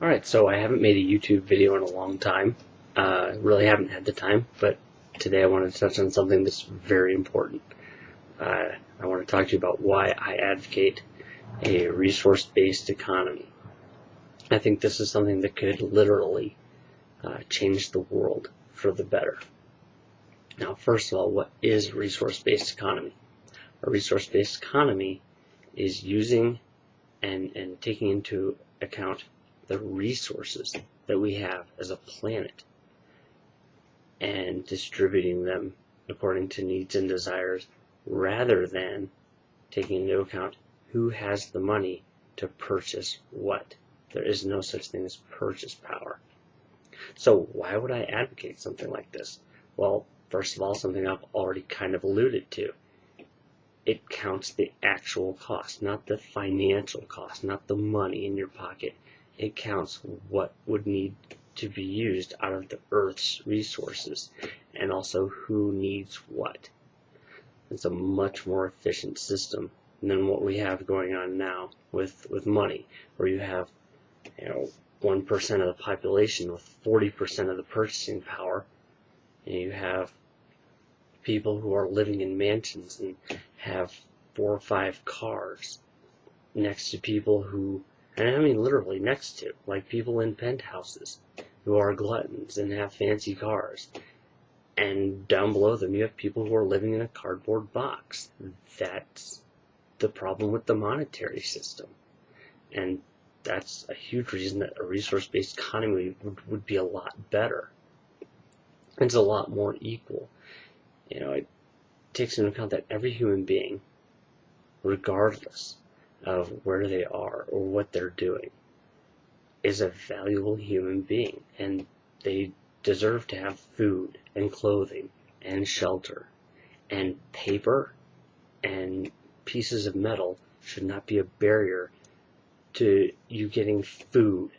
Alright, so I haven't made a YouTube video in a long time. Really haven't had the time, but today I wanted to touch on something that's very important. I want to talk to you about why I advocate a resource-based economy. I think this is something that could literally change the world for the better. Now, first of all, what is a resource-based economy? A resource-based economy is using and taking into account the resources that we have as a planet and distributing them according to needs and desires rather than taking into account who has the money to purchase what. There is no such thing as purchase power. So why would I advocate something like this? Well, first of all, something I've already kind of alluded to. It counts the actual cost, not the financial cost, not the money in your pocket. It counts what would need to be used out of the Earth's resources and also who needs what. It's a much more efficient system than what we have going on now with money, where you have 1% of the population with 40% of the purchasing power, and you have people who are living in mansions and have 4 or 5 cars next to people who, and I mean literally next to, like people in penthouses who are gluttons and have fancy cars. And down below them you have people who are living in a cardboard box. That's the problem with the monetary system. And that's a huge reason that a resource-based economy would be a lot better. It's a lot more equal. It takes into account that every human being, regardless of where they are or what they're doing, is a valuable human being, and they deserve to have food and clothing and shelter, and paper and pieces of metal should not be a barrier to you getting food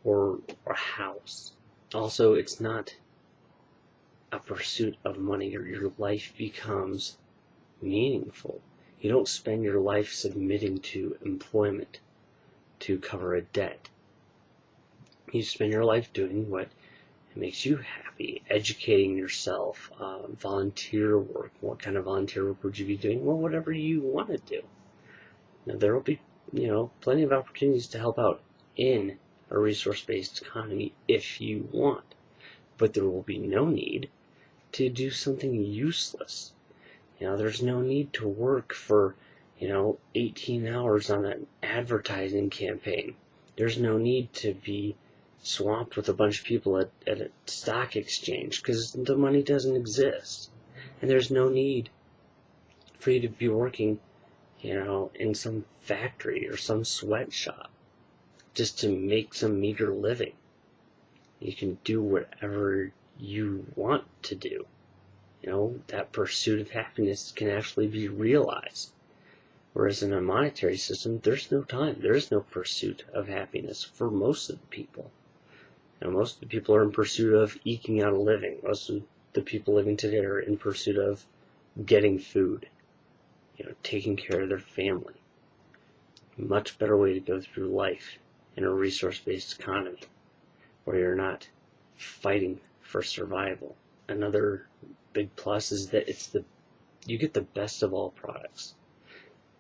or a house. Also, it's not a pursuit of money. Your life becomes meaningful. You don't spend your life submitting to employment to cover a debt. You spend your life doing what makes you happy, educating yourself, volunteer work. What kind of volunteer work would you be doing? Well, whatever you want to do. Now, there will be, plenty of opportunities to help out in a resource-based economy if you want, but there will be no need to do something useless. There's no need to work for, 18 hours on an advertising campaign. There's no need to be swamped with a bunch of people at a stock exchange because the money doesn't exist. And there's no need for you to be working, in some factory or some sweatshop just to make some meager living. You can do whatever you want to do. That pursuit of happiness can actually be realized. Whereas in a monetary system, there's no time. There is no pursuit of happiness for most of the people. Most of the people are in pursuit of eking out a living. Most of the people living today are in pursuit of getting food, taking care of their family. Much better way to go through life in a resource-based economy where you're not fighting for survival. Another big plus is that you get the best of all products.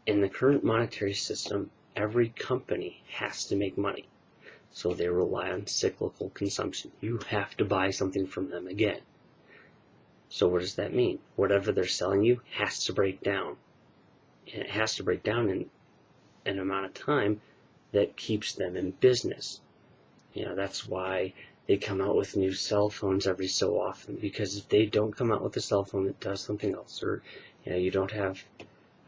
In the current monetary system, every company has to make money. So they rely on cyclical consumption. You have to buy something from them again. So what does that mean? Whatever they're selling you has to break down. And it has to break down in an amount of time that keeps them in business. That's why they come out with new cell phones every so often, because if they don't come out with a cell phone that does something else, or you don't have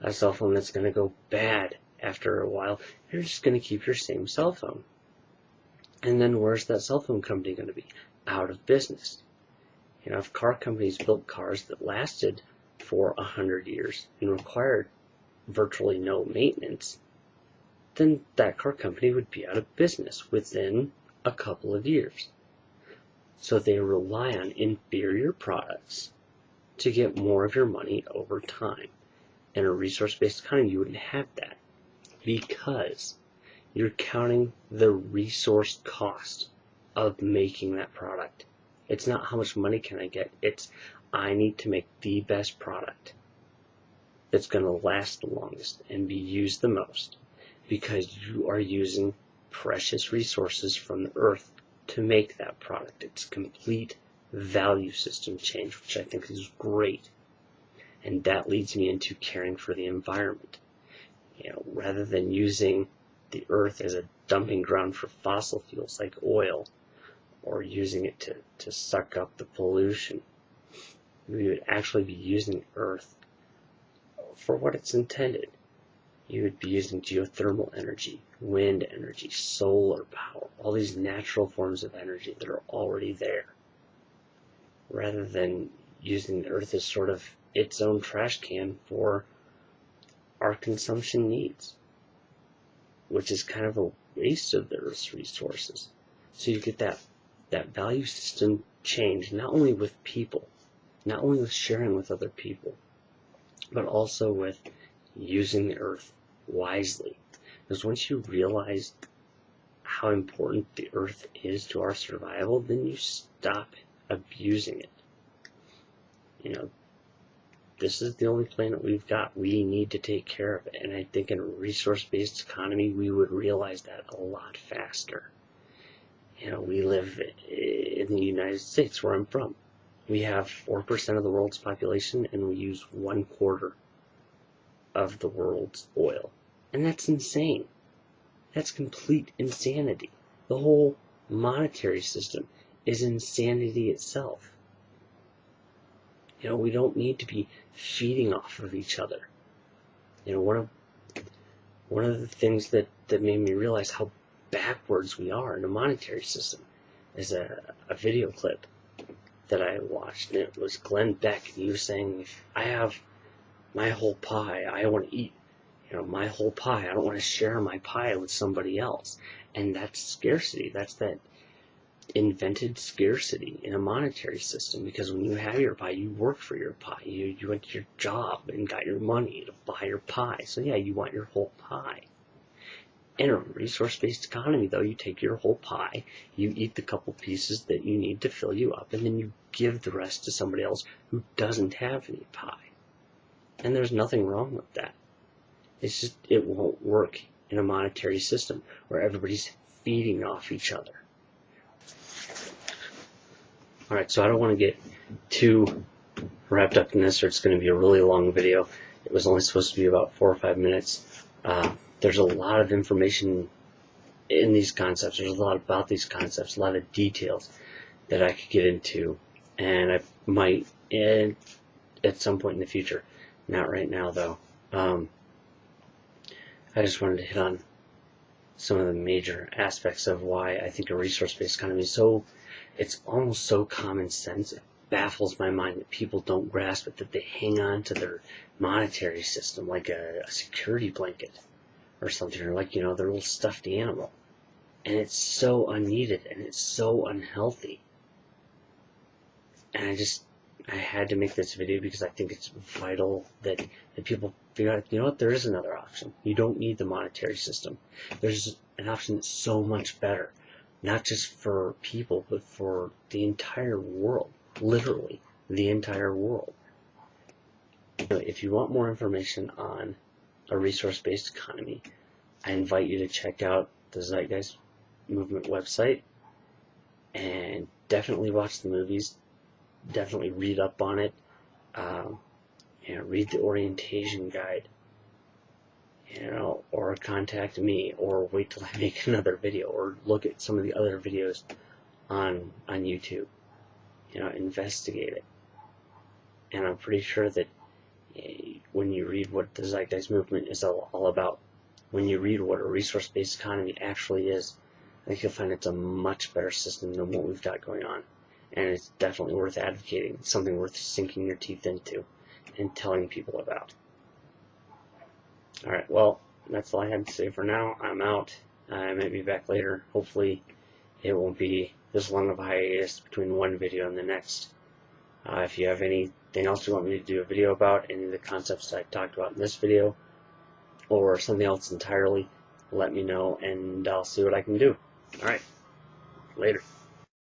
a cell phone that's going to go bad after a while, you're just going to keep your same cell phone. And then where's that cell phone company going to be? Out of business. If car companies built cars that lasted for 100 years and required virtually no maintenance, then that car company would be out of business within a couple of years. So they rely on inferior products to get more of your money over time. In a resource-based economy, you wouldn't have that, because You're counting the resource cost of making that product. It's not how much money can I get. It's I need to make the best product that's going to last the longest and be used the most, because you are using precious resources from the earth to make that product. It's a complete value system change, which I think is great. And that leads me into caring for the environment. Rather than using the earth as a dumping ground for fossil fuels like oil, or using it to suck up the pollution, we would actually be using earth for what it's intended. You would be using geothermal energy, wind energy, solar power, all these natural forms of energy that are already there, rather than using the earth as sort of its own trash can for our consumption needs, which is kind of a waste of the earth's resources. So you get that value system change, not only with people, not only with sharing with other people, but also with using the earth wisely. Because once you realize how important the earth is to our survival, then you stop abusing it. This is the only planet we've got. We need to take care of it. And I think in a resource-based economy, we would realize that a lot faster. We live in the United States, where I'm from. We have 4% of the world's population, and we use 1/4 of the world's oil. And that's insane. That's complete insanity. The whole monetary system is insanity itself. We don't need to be feeding off of each other. One of the things that made me realize how backwards we are in a monetary system is a video clip that I watched, and it was Glenn Beck, and he was saying, if I have my whole pie, I want to eat, my whole pie. I don't want to share my pie with somebody else. And that's scarcity. That's that invented scarcity in a monetary system, because when you have your pie, you work for your pie. You went to your job and got your money to buy your pie. So yeah, you want your whole pie. In a resource-based economy, though, you take your whole pie, you eat the couple pieces that you need to fill you up, and then you give the rest to somebody else who doesn't have any pie. And there's nothing wrong with that. It's just, it won't work in a monetary system where everybody's feeding off each other. Alright, so I don't want to get too wrapped up in this, or it's going to be a really long video. It was only supposed to be about 4 or 5 minutes. There's a lot of information in these concepts. There's a lot about these concepts, a lot of details that I could get into, and I might at some point in the future. Not right now, though. I just wanted to hit on some of the major aspects of why I think a resource-based economy is it's almost so common sense. It baffles my mind that people don't grasp it, that they hang on to their monetary system like a security blanket or something, or like, their little stuffed animal. And it's so unneeded, and it's so unhealthy. And I had to make this video because I think it's vital that people figure out, there is another option. You don't need the monetary system. There's an option that's so much better, not just for people, but for the entire world, literally the entire world. If you want more information on a resource-based economy, I invite you to check out the Zeitgeist Movement website, and definitely watch the movies. Definitely read up on it. Read the orientation guide. Or contact me, or wait till I make another video, or look at some of the other videos on YouTube. Investigate it. And I'm pretty sure that when you read what the Zeitgeist Movement is all about, when you read what a resource-based economy actually is, I think you'll find it's a much better system than what we've got going on. And it's definitely worth advocating. It's something worth sinking your teeth into and telling people about. Alright, well, that's all I had to say for now. I'm out. I might be back later. Hopefully it won't be this long of a hiatus between one video and the next. If you have anything else you want me to do a video about, any of the concepts I talked about in this video, or something else entirely, let me know, and I'll see what I can do. All right, later.